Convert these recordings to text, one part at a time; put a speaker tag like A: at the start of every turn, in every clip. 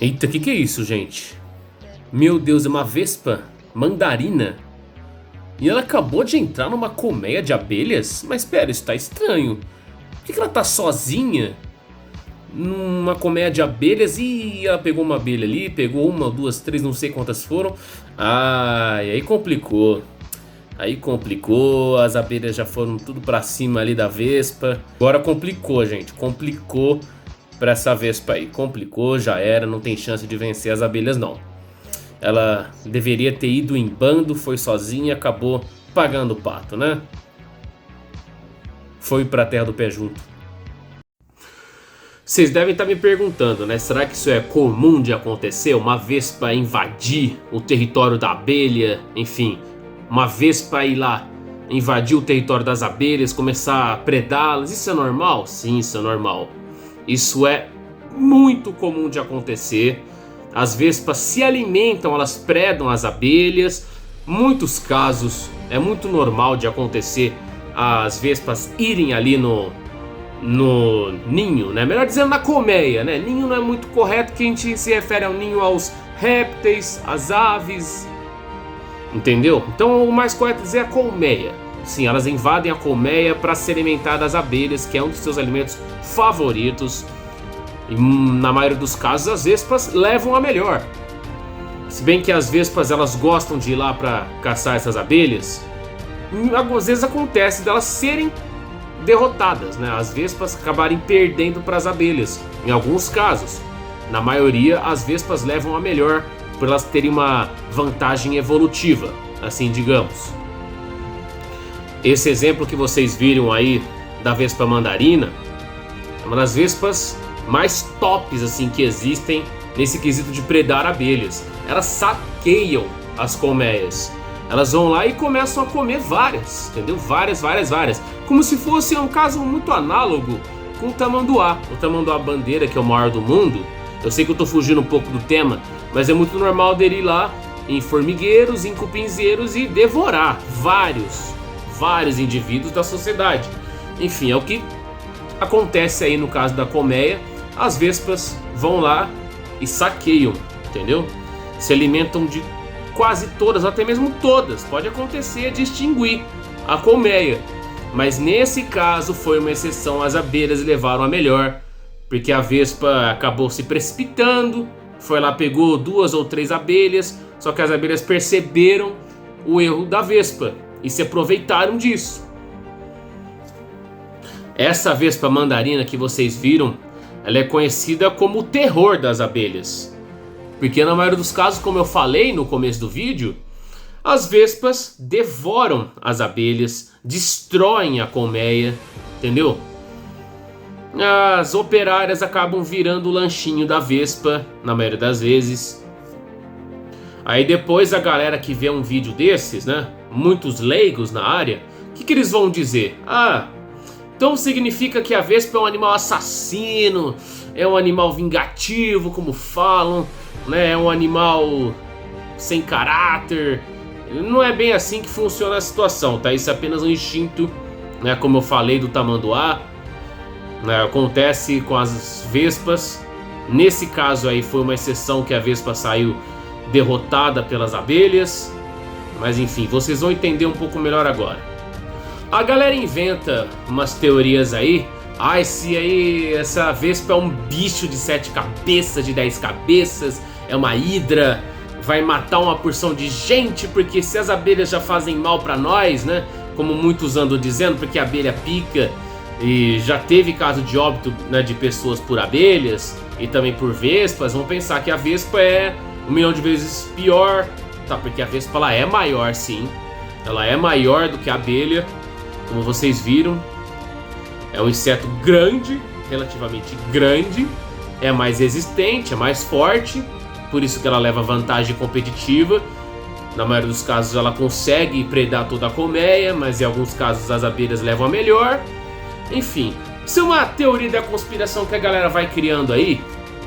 A: Eita, que é isso, gente? Meu Deus, é uma vespa mandarina. E ela acabou de entrar numa colmeia de abelhas? Mas pera, isso tá estranho. Por que ela tá sozinha numa colmeia de abelhas? E ela pegou uma abelha ali, pegou uma, duas, três, não sei quantas foram. Ai, aí complicou. Aí complicou, as abelhas já foram tudo pra cima ali da vespa. Agora complicou, gente, complicou pra essa vespa aí. Complicou, já era, não tem chance de vencer as abelhas não. Ela deveria ter ido em bando, foi sozinha e acabou pagando o pato, né? Foi pra terra do pé junto. Vocês devem estar me perguntando, né? Será que isso é comum de acontecer? Uma vespa invadir o território da abelha, enfim, uma vespa ir lá invadir o território das abelhas, começar a predá-las, isso é normal? Sim, isso é normal. Isso é muito comum de acontecer. As vespas se alimentam, elas predam as abelhas. Muitos casos é muito normal de acontecer as vespas irem ali no ninho, né? Melhor dizendo, na colmeia, né? Ninho não é muito correto, que a gente se refere ao ninho aos répteis, às aves, entendeu? Então o mais correto é dizer a colmeia. Sim, elas invadem a colmeia para se alimentar das abelhas, que é um dos seus alimentos favoritos. E na maioria dos casos as vespas levam a melhor. Se bem que as vespas elas gostam de ir lá para caçar essas abelhas, às vezes acontece delas serem derrotadas, né? As vespas acabarem perdendo para as abelhas, em alguns casos. Na maioria, as vespas levam a melhor por elas terem uma vantagem evolutiva, assim digamos. Esse exemplo que vocês viram aí da vespa mandarina é uma das vespas mais tops assim que existem nesse quesito de predar abelhas. Elas saqueiam as colmeias. Elas vão lá e começam a comer várias, entendeu? Várias. Como se fosse um caso muito análogo com o tamanduá. O tamanduá bandeira, que é o maior do mundo. Eu sei que eu tô fugindo um pouco do tema, mas é muito normal dele ir lá em formigueiros, em cupinzeiros e devorar vários indivíduos da sociedade. Enfim, é o que acontece aí no caso da colmeia. As vespas vão lá e saqueiam, entendeu? Se alimentam de quase todas, até mesmo todas. Pode acontecer de extinguir a colmeia, mas nesse caso foi uma exceção. As abelhas levaram a melhor, porque a vespa acabou se precipitando, foi lá, pegou duas ou três abelhas, só que as abelhas perceberam o erro da vespa e se aproveitaram disso. Essa vespa mandarina que vocês viram, ela é conhecida como o terror das abelhas, porque na maioria dos casos, como eu falei no começo do vídeo, as vespas devoram as abelhas, destroem a colmeia, entendeu? As operárias acabam virando o lanchinho da vespa, na maioria das vezes. Aí depois a galera que vê um vídeo desses, né, muitos leigos na área, o que eles vão dizer? Então significa que a vespa é um animal assassino, é um animal vingativo, como falam, né? É um animal sem caráter. Não é bem assim que funciona a situação, tá? Isso é apenas um instinto, né? Como eu falei do tamanduá, né? Acontece com as vespas. Nesse caso aí foi uma exceção, que a vespa saiu derrotada pelas abelhas. Mas enfim, vocês vão entender um pouco melhor agora. A galera inventa umas teorias aí. Essa vespa é um bicho de 7 cabeças, de 10 cabeças, é uma hidra, vai matar uma porção de gente, porque se as abelhas já fazem mal pra nós, né? Como muitos andam dizendo, porque a abelha pica, e já teve caso de óbito, né, de pessoas por abelhas e também por vespas. Vão pensar que a vespa é 1 milhão de vezes pior, tá? Porque a vespa ela é maior, sim, ela é maior do que a abelha. Como vocês viram, é um inseto grande, relativamente grande, é mais resistente, é mais forte, por isso que ela leva vantagem competitiva. Na maioria dos casos ela consegue predar toda a colmeia, mas em alguns casos as abelhas levam a melhor. Enfim, isso é uma teoria da conspiração que a galera vai criando aí,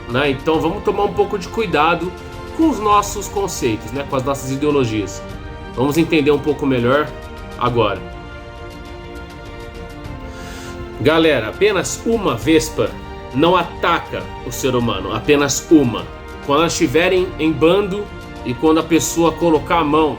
A: né? Então vamos tomar um pouco de cuidado com os nossos conceitos, né? Com as nossas ideologias. Vamos entender um pouco melhor agora. Galera, apenas uma vespa não ataca o ser humano, apenas uma. quando elas estiverem em bando e quando a pessoa colocar a mão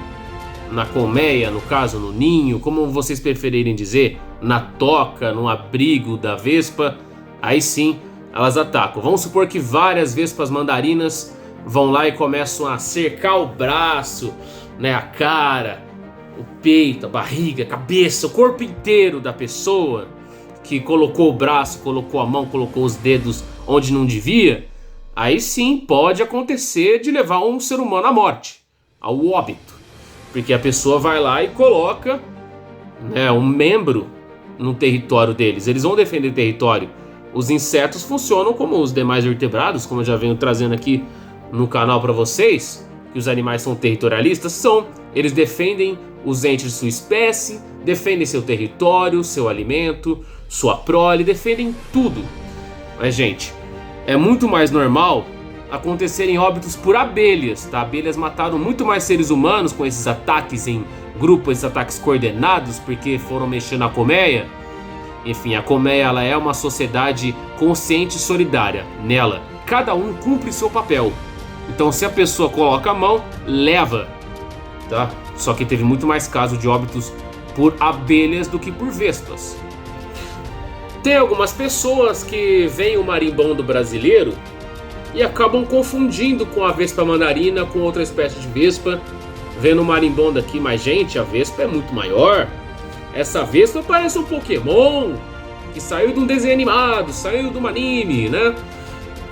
A: na colmeia, no caso no ninho, como vocês preferirem dizer, na toca, no abrigo da vespa, aí sim elas atacam. Vamos supor que várias vespas mandarinas vão lá e começam a cercar o braço, né, a cara, o peito, a barriga, a cabeça, o corpo inteiro da pessoa que colocou o braço, colocou a mão, colocou os dedos onde não devia. Aí sim pode acontecer de levar um ser humano à morte, ao óbito, porque a pessoa vai lá e coloca, né, um membro no território deles. Eles vão defender o território. Os insetos funcionam como os demais vertebrados, como eu já venho trazendo aqui no canal para vocês, que os animais são territorialistas, eles defendem os entes de sua espécie, defendem seu território, seu alimento, sua prole, defendem tudo. Mas, gente, é muito mais normal acontecerem óbitos por abelhas, tá? Abelhas mataram muito mais seres humanos com esses ataques em grupo, esses ataques coordenados, porque foram mexer na colmeia. Enfim, a colmeia, ela é uma sociedade consciente e solidária. Nela, cada um cumpre seu papel. Então, se a pessoa coloca a mão, leva, tá? Só que teve muito mais casos de óbitos por abelhas do que por vespas. Tem algumas pessoas que veem o marimbondo brasileiro e acabam confundindo com a vespa mandarina, com outra espécie de vespa. Vendo o marimbondo aqui, mas gente, a vespa é muito maior. Essa vespa parece um Pokémon que saiu de um desenho animado, saiu de um anime, né?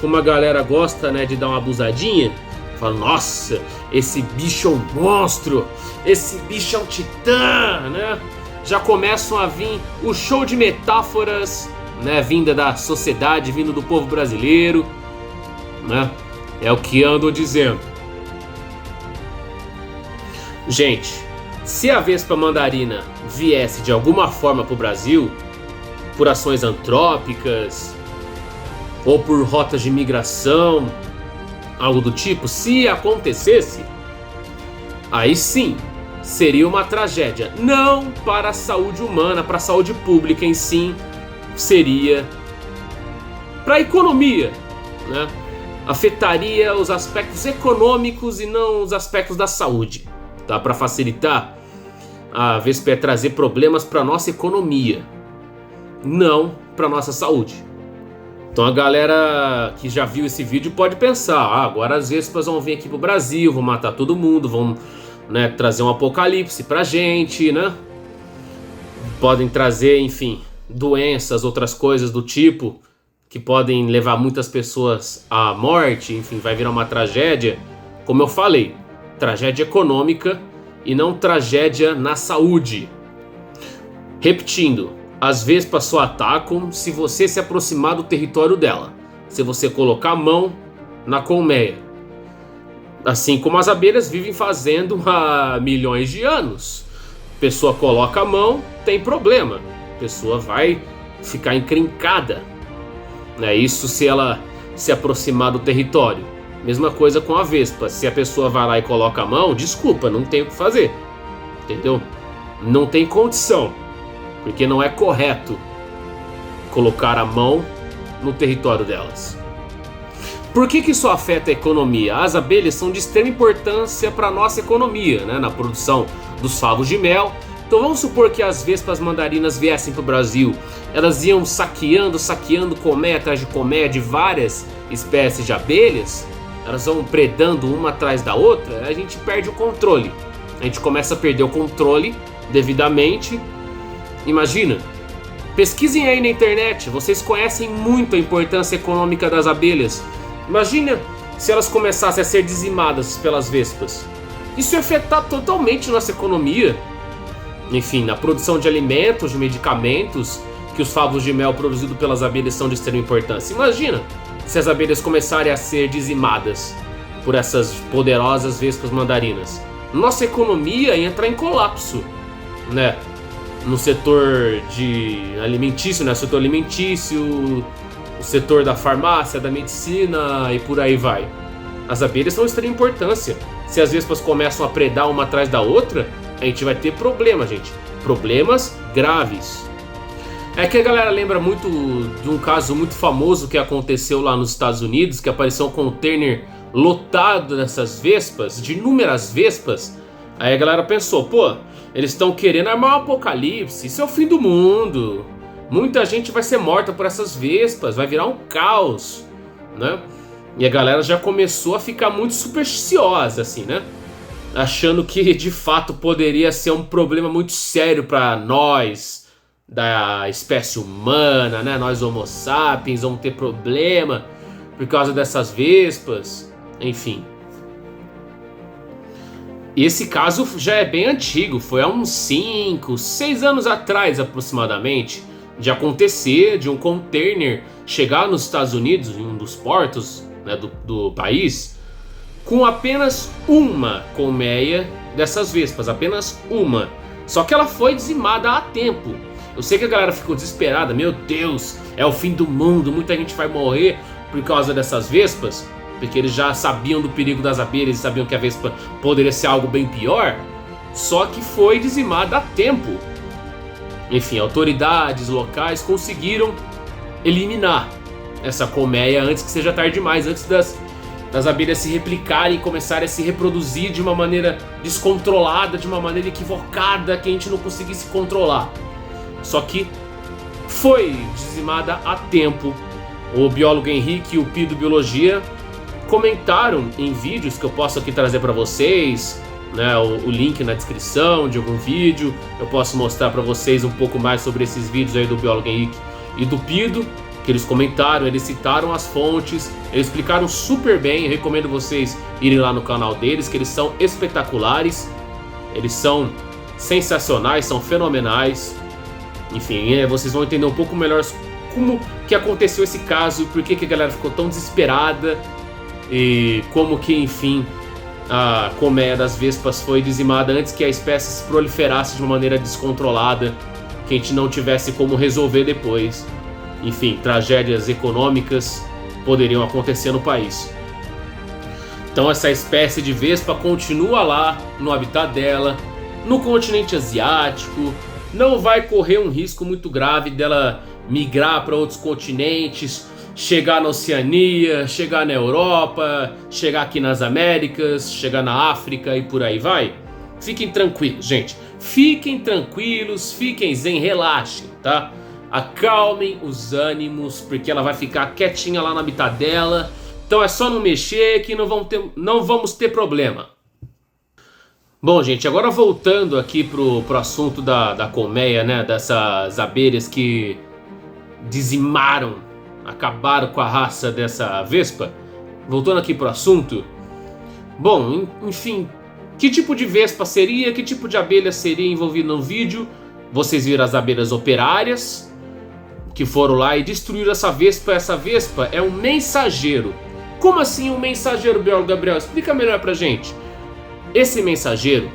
A: Como a galera gosta, né, de dar uma abusadinha. Fala, nossa, esse bicho é um monstro, esse bicho é um titã, né? Já começam a vir o show de metáforas, né, vinda da sociedade, vindo do povo brasileiro, né? É o que andam dizendo. Gente, se a vespa mandarina viesse de alguma forma para o Brasil, por ações antrópicas ou por rotas de migração, algo do tipo, se acontecesse, aí sim seria uma tragédia. Não para a saúde humana, para a saúde pública em si, seria para a economia, né? Afetaria os aspectos econômicos e não os aspectos da saúde, tá? Para facilitar, a vespa é trazer problemas para nossa economia, não para nossa saúde. Então a galera que já viu esse vídeo pode pensar, agora as vespas vão vir aqui pro Brasil, vão matar todo mundo, vão, né, trazer um apocalipse pra gente, né? Podem trazer, enfim, doenças, outras coisas do tipo, que podem levar muitas pessoas à morte, enfim, vai virar uma tragédia. Como eu falei, tragédia econômica e não tragédia na saúde. Repetindo, as vespas só atacam se você se aproximar do território dela, se você colocar a mão na colmeia. Assim como as abelhas vivem fazendo há milhões de anos. A pessoa coloca a mão, tem problema. A pessoa vai ficar encrencada. É isso se ela se aproximar do território. Mesma coisa com a vespa. Se a pessoa vai lá e coloca a mão, desculpa, não tem o que fazer. Entendeu? Não tem condição. Porque não é correto colocar a mão no território delas. Por que isso afeta a economia? As abelhas são de extrema importância para a nossa economia, né? Na produção dos favos de mel. Então vamos supor que as vespas mandarinas viessem para o Brasil. Elas iam saqueando colmeia atrás de colmeia de várias espécies de abelhas. Elas vão predando uma atrás da outra. A gente perde o controle. A gente começa a perder o controle devidamente. Imagina, pesquisem aí na internet, vocês conhecem muito a importância econômica das abelhas. Imagina se elas começassem a ser dizimadas pelas vespas. Isso ia afetar totalmente nossa economia. Enfim, na produção de alimentos, de medicamentos, que os favos de mel produzidos pelas abelhas são de extrema importância. Imagina se as abelhas começarem a ser dizimadas por essas poderosas vespas mandarinas. Nossa economia ia entrar em colapso, né? No setor de alimentício, né? Setor alimentício, o setor da farmácia, da medicina e por aí vai. As abelhas são de extrema importância. Se as vespas começam a predar uma atrás da outra, a gente vai ter problema, gente. Problemas graves. É que a galera lembra muito de um caso muito famoso que aconteceu lá nos Estados Unidos, que apareceu um container lotado dessas vespas, de inúmeras vespas. Aí a galera pensou, pô, eles estão querendo armar um apocalipse, isso é o fim do mundo. Muita gente vai ser morta por essas vespas, vai virar um caos, né? E a galera já começou a ficar muito supersticiosa, assim, né? Achando que de fato poderia ser um problema muito sério para nós, da espécie humana, né? Nós Homo sapiens vamos ter problema por causa dessas vespas, enfim. E esse caso já é bem antigo, foi há uns 5, 6 anos atrás aproximadamente, de acontecer de um container chegar nos Estados Unidos, em um dos portos, né, do país, com apenas uma colmeia dessas vespas, apenas uma. Só que ela foi dizimada a tempo. Eu sei que a galera ficou desesperada, meu Deus, é o fim do mundo, muita gente vai morrer por causa dessas vespas, porque eles já sabiam do perigo das abelhas e sabiam que a vespa poderia ser algo bem pior. Só que foi dizimada a tempo. Enfim, autoridades locais conseguiram eliminar essa colmeia antes que seja tarde demais, antes das abelhas se replicarem e começarem a se reproduzir de uma maneira descontrolada, de uma maneira equivocada, que a gente não conseguisse controlar. Só que foi dizimada a tempo. O biólogo Henrique e o Pi do Biologia comentaram em vídeos que eu posso aqui trazer para vocês, né, o link na descrição de algum vídeo. Eu posso mostrar para vocês um pouco mais sobre esses vídeos aí do biólogo Henrique e do Pido, que eles comentaram, eles citaram as fontes, eles explicaram super bem. Eu recomendo vocês irem lá no canal deles, que eles são espetaculares, eles são sensacionais, são fenomenais. Enfim, vocês vão entender um pouco melhor como que aconteceu esse caso, por que a galera ficou tão desesperada e como que, enfim, a colmeia das vespas foi dizimada antes que a espécie se proliferasse de uma maneira descontrolada, que a gente não tivesse como resolver depois. Enfim, tragédias econômicas poderiam acontecer no país. Então essa espécie de vespa continua lá no habitat dela, no continente asiático, não vai correr um risco muito grave dela migrar para outros continentes, chegar na Oceania, chegar na Europa, chegar aqui nas Américas, chegar na África e por aí vai. Fiquem tranquilos, gente. Fiquem tranquilos, fiquem zen, relaxem, tá? Acalmem os ânimos, porque ela vai ficar quietinha lá no habitat dela. Então é só não mexer que não vamos ter problema. Bom, gente, agora voltando aqui pro assunto da colmeia, né? Dessas abelhas que dizimaram, acabaram com a raça dessa vespa. Voltando aqui pro assunto. Bom, enfim, que tipo de vespa seria? Que tipo de abelha seria envolvida no vídeo? Vocês viram as abelhas operárias que foram lá e destruíram essa vespa. Essa vespa é um mensageiro. Como assim um mensageiro, biólogo Gabriel? Explica melhor pra gente. Esse mensageiro,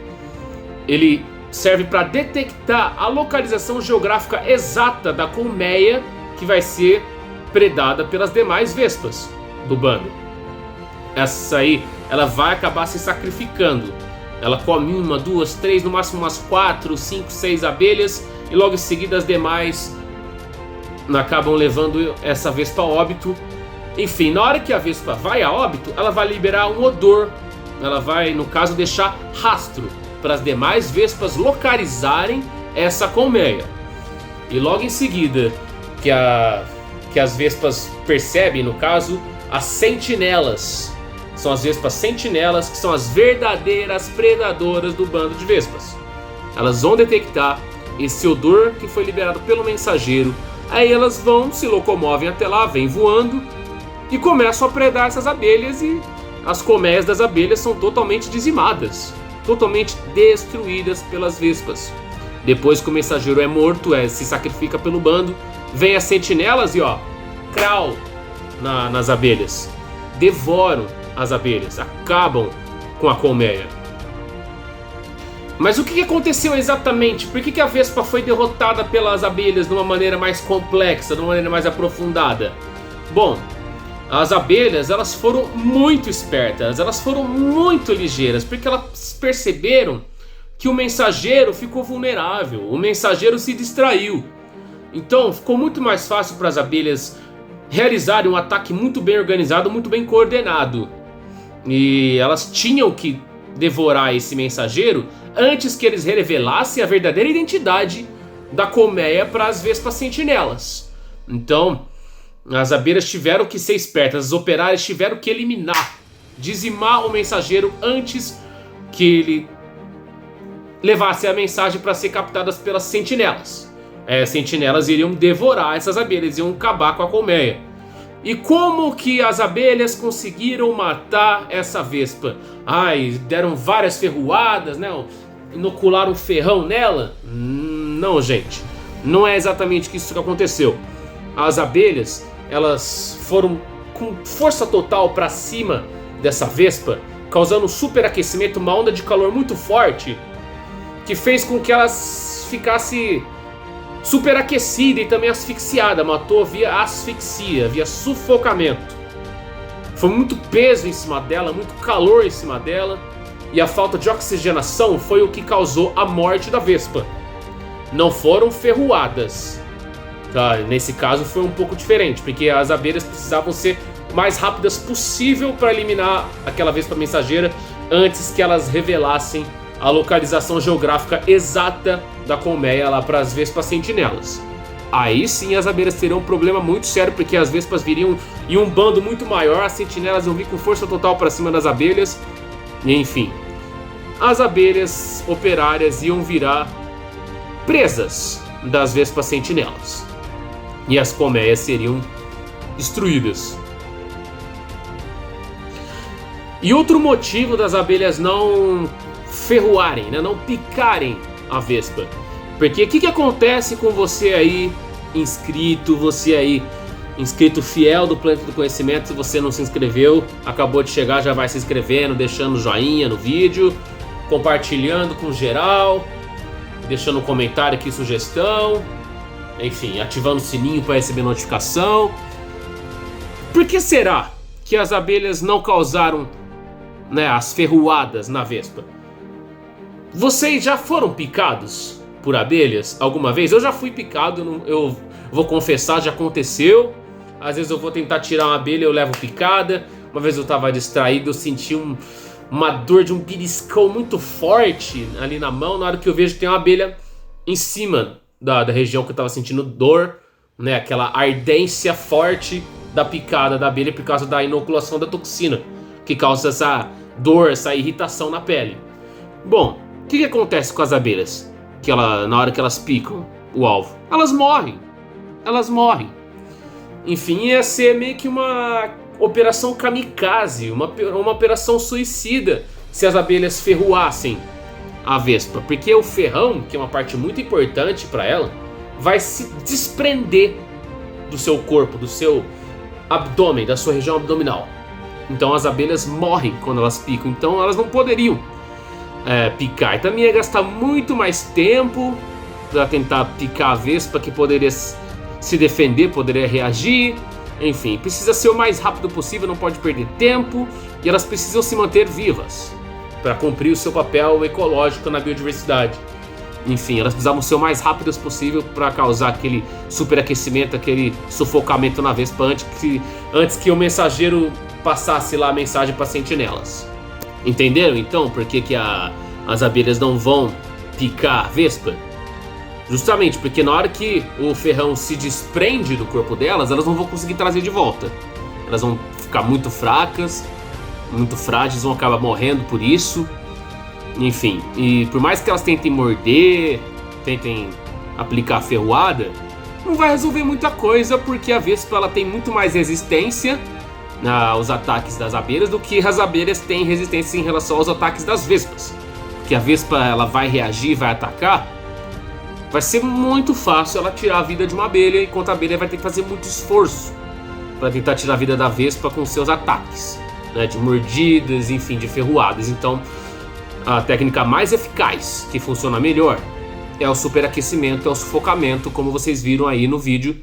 A: ele serve para detectar a localização geográfica exata da colmeia que vai ser predada pelas demais vespas do bando. Essa aí, ela vai acabar se sacrificando. Ela come 1, 2, 3, no máximo umas 4, 5, 6 abelhas, e logo em seguida as demais acabam levando essa vespa a óbito. Enfim, na hora que a vespa vai a óbito, ela vai liberar um odor. Ela vai, no caso, deixar rastro para as demais vespas localizarem essa colmeia. E logo em seguida que as vespas percebem, no caso, as sentinelas. São as vespas sentinelas, que são as verdadeiras predadoras do bando de vespas. Elas vão detectar esse odor que foi liberado pelo mensageiro. Aí elas vão, se locomovem até lá, vêm voando e começam a predar essas abelhas, e as colmeias das abelhas são totalmente dizimadas, totalmente destruídas pelas vespas. Depois que o mensageiro é morto, se sacrifica pelo bando, vem as sentinelas e crau nas abelhas, devoram as abelhas, acabam com a colmeia. Mas o que aconteceu exatamente? Por que a vespa foi derrotada pelas abelhas de uma maneira mais complexa, de uma maneira mais aprofundada? Bom, as abelhas, elas foram muito espertas, elas foram muito ligeiras, porque elas perceberam que o mensageiro ficou vulnerável, o mensageiro se distraiu. Então ficou muito mais fácil para as abelhas realizarem um ataque muito bem organizado, muito bem coordenado. E elas tinham que devorar esse mensageiro antes que eles revelassem a verdadeira identidade da colmeia para as vespas sentinelas. Então, as abelhas tiveram que ser espertas, as operárias tiveram que eliminar, dizimar o mensageiro antes que ele levasse a mensagem para ser captadas pelas sentinelas. As sentinelas iriam devorar essas abelhas, iam acabar com a colmeia. E como que as abelhas conseguiram matar essa vespa? Deram várias ferroadas, né? Inocularam ferrão nela? Não, gente. Não é exatamente isso que aconteceu. As abelhas, elas foram com força total para cima dessa vespa, causando um superaquecimento, uma onda de calor muito forte, que fez com que elas ficasse superaquecida e também asfixiada. Matou via asfixia, via sufocamento. Foi muito peso em cima dela, muito calor em cima dela, e a falta de oxigenação foi o que causou a morte da vespa. Não foram ferroadas, tá? Nesse caso foi um pouco diferente, porque as abelhas precisavam ser o mais rápidas possível para eliminar aquela vespa mensageira antes que elas revelassem a localização geográfica exata da colmeia lá para as vespas sentinelas. Aí sim as abelhas teriam um problema muito sério, porque as vespas viriam em um bando muito maior, as sentinelas iam vir com força total para cima das abelhas, e enfim, as abelhas operárias iam virar presas das vespas sentinelas e as colmeias seriam destruídas. E outro motivo das abelhas não ferroarem, né, não picarem a vespa, porque o que acontece com você aí inscrito, inscrito fiel do Planeta do Conhecimento? Se você não se inscreveu, acabou de chegar, já vai se inscrevendo, deixando joinha no vídeo, compartilhando com geral, deixando um comentário aqui, sugestão, enfim, ativando o sininho para receber notificação. Por que será que as abelhas não causaram, né, as ferroadas na vespa? Vocês já foram picados por abelhas alguma vez? Eu já fui picado, eu vou confessar, já aconteceu. Às vezes eu vou tentar tirar uma abelha, eu levo picada. Uma vez eu tava distraído, eu senti uma dor de um beliscão muito forte ali na mão. Na hora que eu vejo que tem uma abelha em cima da região que eu tava sentindo dor, né? Aquela ardência forte da picada da abelha por causa da inoculação da toxina, que causa essa dor, essa irritação na pele. Bom, o que acontece com as abelhas? Na hora que elas picam o alvo, elas morrem. Enfim, ia ser meio que uma operação kamikaze, uma operação suicida se as abelhas ferroassem a vespa, porque o ferrão, que é uma parte muito importante para ela, vai se desprender do seu corpo, do seu abdômen, da sua região abdominal. Então as abelhas morrem quando elas picam, então elas não poderiam picar. E também ia gastar muito mais tempo para tentar picar a vespa, que poderia se defender, poderia reagir. Enfim, precisa ser o mais rápido possível, não pode perder tempo, e elas precisam se manter vivas para cumprir o seu papel ecológico na biodiversidade. Enfim, elas precisavam ser o mais rápidas possível para causar aquele superaquecimento, aquele sufocamento na vespa antes que o mensageiro passasse lá a mensagem para sentinelas. Entenderam então por que as abelhas não vão picar a vespa? Justamente porque na hora que o ferrão se desprende do corpo delas, elas não vão conseguir trazer de volta. Elas vão ficar muito fracas, muito frágeis, vão acabar morrendo por isso. Enfim, e por mais que elas tentem morder, tentem aplicar a ferroada, não vai resolver muita coisa, porque a vespa ela tem muito mais resistência aos ataques das abelhas do que as abelhas têm resistência em relação aos ataques das vespas. Porque a vespa ela vai reagir, vai atacar, vai ser muito fácil ela tirar a vida de uma abelha, enquanto a abelha vai ter que fazer muito esforço para tentar tirar a vida da vespa com seus ataques, né, de mordidas, enfim, de ferroadas. Então a técnica mais eficaz, que funciona melhor, é o superaquecimento, é o sufocamento, como vocês viram aí no vídeo,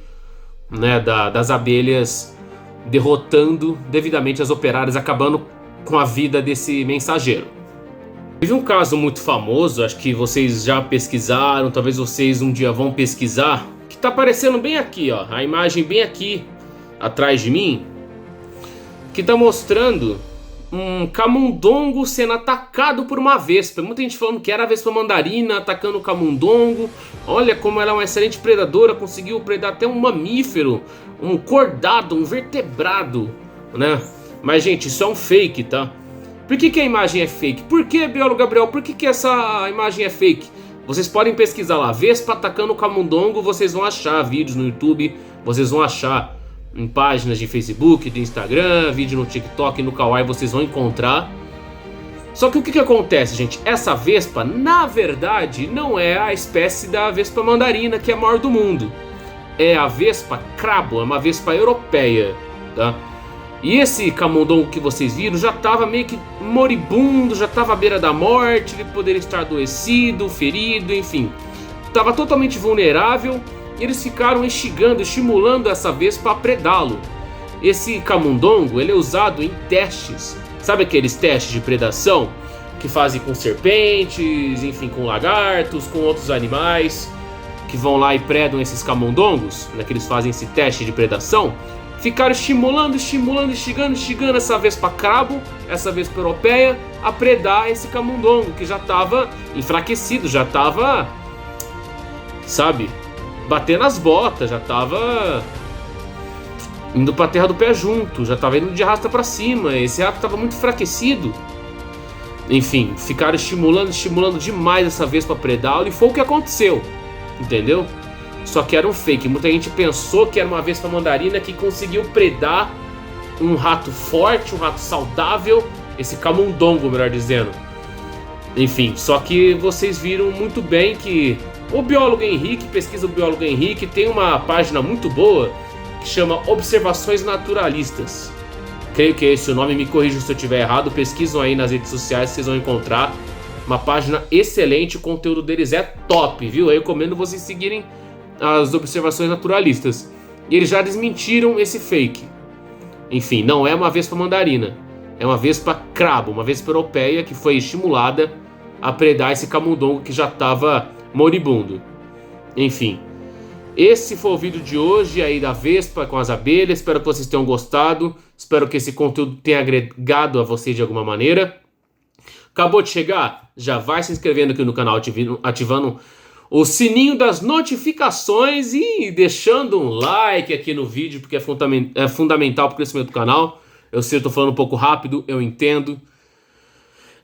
A: né, das abelhas derrotando devidamente as operárias, acabando com a vida desse mensageiro. Teve um caso muito famoso, acho que vocês já pesquisaram, talvez vocês um dia vão pesquisar, que tá aparecendo bem aqui, ó, a imagem bem aqui atrás de mim, que tá mostrando um camundongo sendo atacado por uma vespa. Muita gente falando que era a vespa mandarina atacando o camundongo. Olha como ela é uma excelente predadora, conseguiu predar até um mamífero, um cordado, um vertebrado, né? Mas, gente, isso é um fake, tá? Por que a imagem é fake? Por que, biólogo Gabriel, por que essa imagem é fake? Vocês podem pesquisar lá, vespa atacando o camundongo, vocês vão achar vídeos no YouTube, vocês vão achar em páginas de Facebook, de Instagram, vídeo no TikTok, no Kawaii, vocês vão encontrar. Só que o que acontece, gente? Essa vespa, na verdade, não é a espécie da vespa mandarina, que é a maior do mundo. É a vespa crabo, é uma vespa europeia, tá? E esse camundongo que vocês viram já estava meio que moribundo, já estava à beira da morte, ele poderia estar adoecido, ferido, enfim. Estava totalmente vulnerável e eles ficaram instigando, estimulando essa vespa a predá-lo. Esse camundongo, ele é usado em testes. Sabe aqueles testes de predação que fazem com serpentes, enfim, com lagartos, com outros animais que vão lá e predam esses camundongos, né, que eles fazem esse teste de predação? Ficaram estimulando, instigando essa vespa crabo, essa vespa europeia, a predar esse camundongo, que já estava enfraquecido, já estava, sabe, batendo as botas, já estava indo pra terra do pé junto, já estava indo de arrasta pra cima, esse rato estava muito enfraquecido. Enfim, ficaram estimulando demais essa vespa a predá-lo, e foi o que aconteceu, entendeu? Só que era um fake. Muita gente pensou que era uma vespa mandarina que conseguiu predar um rato forte, um rato saudável, esse camundongo, melhor dizendo. Enfim, só que vocês viram muito bem que o biólogo Henrique, pesquisa o biólogo Henrique, tem uma página muito boa que chama Observações Naturalistas. Creio que é esse o nome, me corrijam se eu estiver errado, pesquisam aí nas redes sociais, vocês vão encontrar uma página excelente, o conteúdo deles é top, viu? Eu recomendo vocês seguirem as observações naturalistas. E eles já desmentiram esse fake. Enfim, não é uma vespa mandarina, é uma vespa crabo, uma vespa europeia que foi estimulada a predar esse camundongo que já estava moribundo. Enfim, esse foi o vídeo de hoje aí da vespa com as abelhas. Espero que vocês tenham gostado, espero que esse conteúdo tenha agregado a vocês de alguma maneira. Acabou de chegar? Já vai se inscrevendo aqui no canal, ativando o sininho das notificações e deixando um like aqui no vídeo, porque é fundamental para o crescimento do canal. Eu sei, eu tô falando um pouco rápido, eu entendo.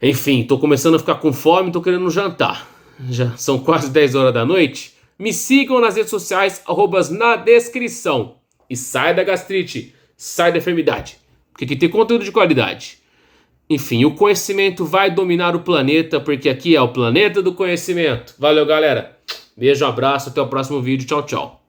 A: Enfim, tô começando a ficar com fome, tô querendo jantar. Já são quase 10 horas da noite. Me sigam nas redes sociais, arrobas na descrição. E sai da gastrite, sai da enfermidade, porque aqui tem conteúdo de qualidade. Enfim, o conhecimento vai dominar o planeta, porque aqui é o planeta do conhecimento. Valeu, galera. Beijo, abraço, até o próximo vídeo. Tchau, tchau.